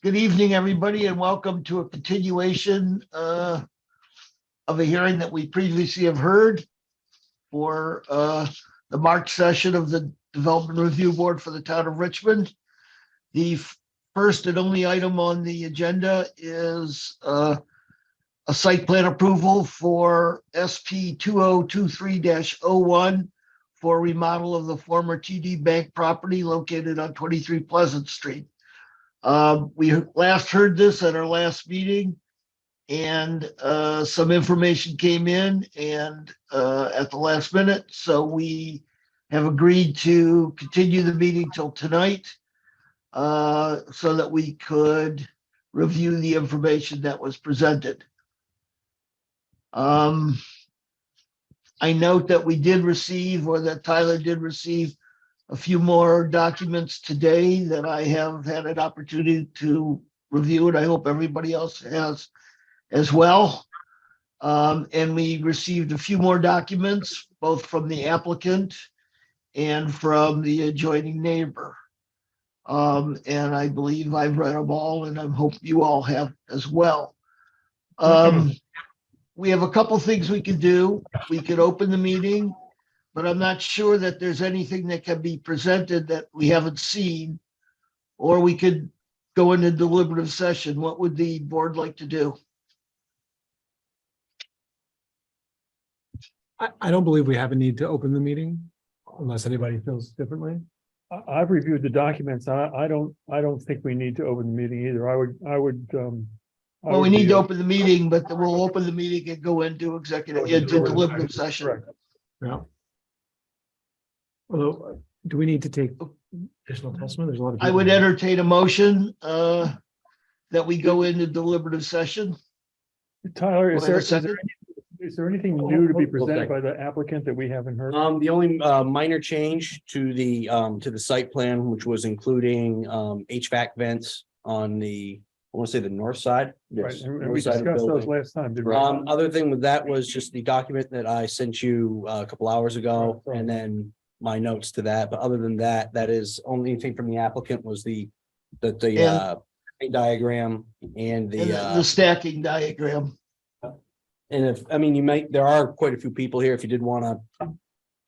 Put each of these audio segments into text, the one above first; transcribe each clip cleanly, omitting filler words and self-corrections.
Good evening, everybody, and welcome to a continuation of a hearing that we previously have heard for the March session of the Development Review Board for the town of Richmond. The first and only item on the agenda is a site plan approval for SP 2023-01 for remodel of the former TD Bank property located on 23 Pleasant Street. We last heard this at our last meeting, and some information came in and at the last minute. So we have agreed to continue the meeting till tonight so that we could review the information that was presented. I note that we did receive, or that Tyler did receive, a few more documents today that I have had an opportunity to review, and I hope everybody else has as well. And we received a few more documents, both from the applicant and from the adjoining neighbor. And I believe I've read them all, and I hope you all have as well. We have a couple things we could do. We could open the meeting, but I'm not sure that there's anything that can be presented that we haven't seen, or we could go into deliberative session. What would the board like to do? I don't believe we have a need to open the meeting unless anybody feels differently. I've reviewed the documents. I don't think we need to open the meeting either. I would. Well, we need to open the meeting, but we'll open the meeting and go into deliberative session. Correct. Yeah. Although, do we need to take additional testimony? There's a lot of. I would entertain a motion that we go into deliberative session. Tyler, is Wait a there anything new to be presented by the applicant that we haven't heard? The only minor change to the site plan, which was including HVAC vents on the, I want to say the north side. Right, Yes, and we north side of the discussed those building. last time, did we? Other thing with that was just the document that I sent you a couple hours ago, Right. and then my notes to that. But other than that, that is only thing from the applicant was the diagram and The stacking diagram. and if, I mean, there are quite a few people here. If you did want to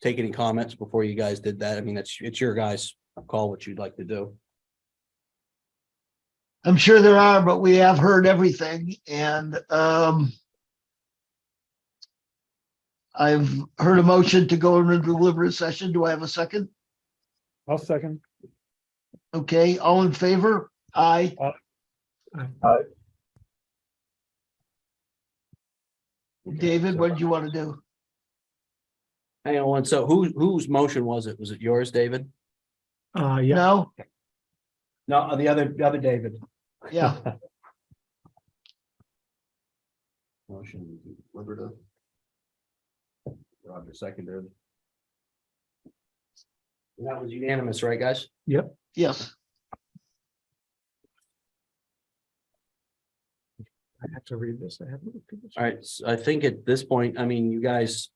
take any comments before you guys did that, I mean, it's your guys' call what you'd like to do. I'm sure there are, but we have heard everything, and I've heard a motion to go into deliberative session. Do I have a second? I'll second. Okay, all in favor? Aye. David, what did you want to do? Hang on one. So whose motion was it? Was it yours, David? Yeah, No? No, the other David. Yeah, Motion deliberative. Roger seconded. That was unanimous, right, guys? yes. I have to read this. I haven't looked at this. All right, so I think at this point, I mean, you guys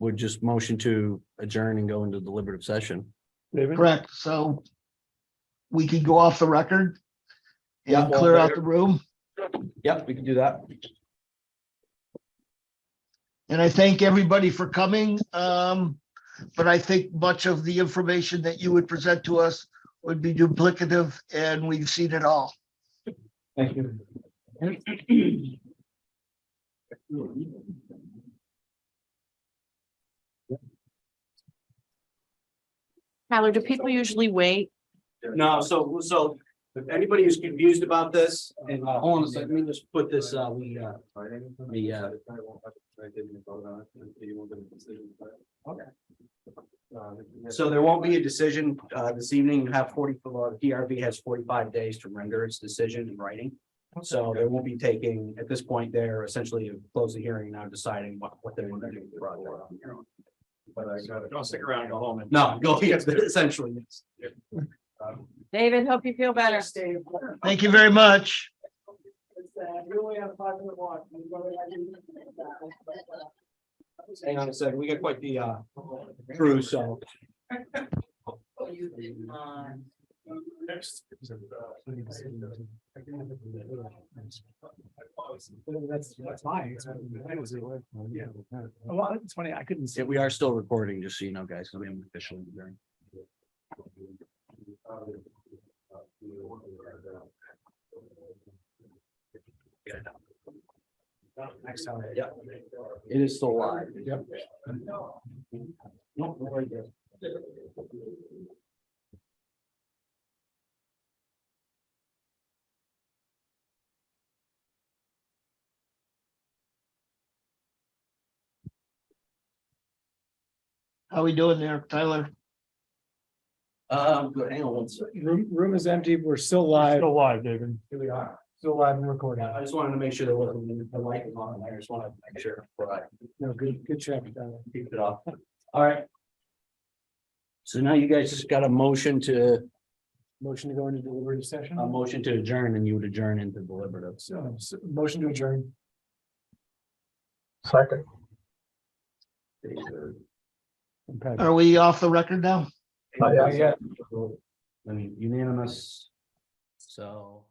would just motion to adjourn and go into deliberative session. David? Correct. So we could go off the record Yeah, and well, clear out the room. Yep, we can do that. And I thank everybody for coming. But I think much of the information that you would present to us would be duplicative, and we've seen it all. Thank you. Tyler, do people usually wait? No, so if anybody is confused about this, and hold on a second, let me just put this, so there won't be a decision this evening. You have PRB has 45 days to render its decision in writing. So they won't be taking, at this point, they're essentially close the hearing now, deciding what they're going to do. But don't stick around and go home. No, go, essentially, yes. David, hope you feel better. Thank you very much. Hang on a second, we got quite the crew, so. Next. That's fine. Well, it's funny, I couldn't see. Yeah, we are still recording, just so you know, guys, so we haven't officially adjourned. Next time. Yeah. It is still live. Yep. No, no worries. How we doing there, Tyler? Good, hang on one second. Room is empty. We're still live. Still live, David. Here we are. Still live and recording. I just wanted to make sure there wasn't the light was on there. I just wanted to make sure before I No, good check. keep it off. All right. So now you guys just got a motion to Motion to go into deliberative session. adjourn, and you would adjourn into deliberative. So, motion to adjourn. Second. Are we off the record now? Yeah. I mean, unanimous. So.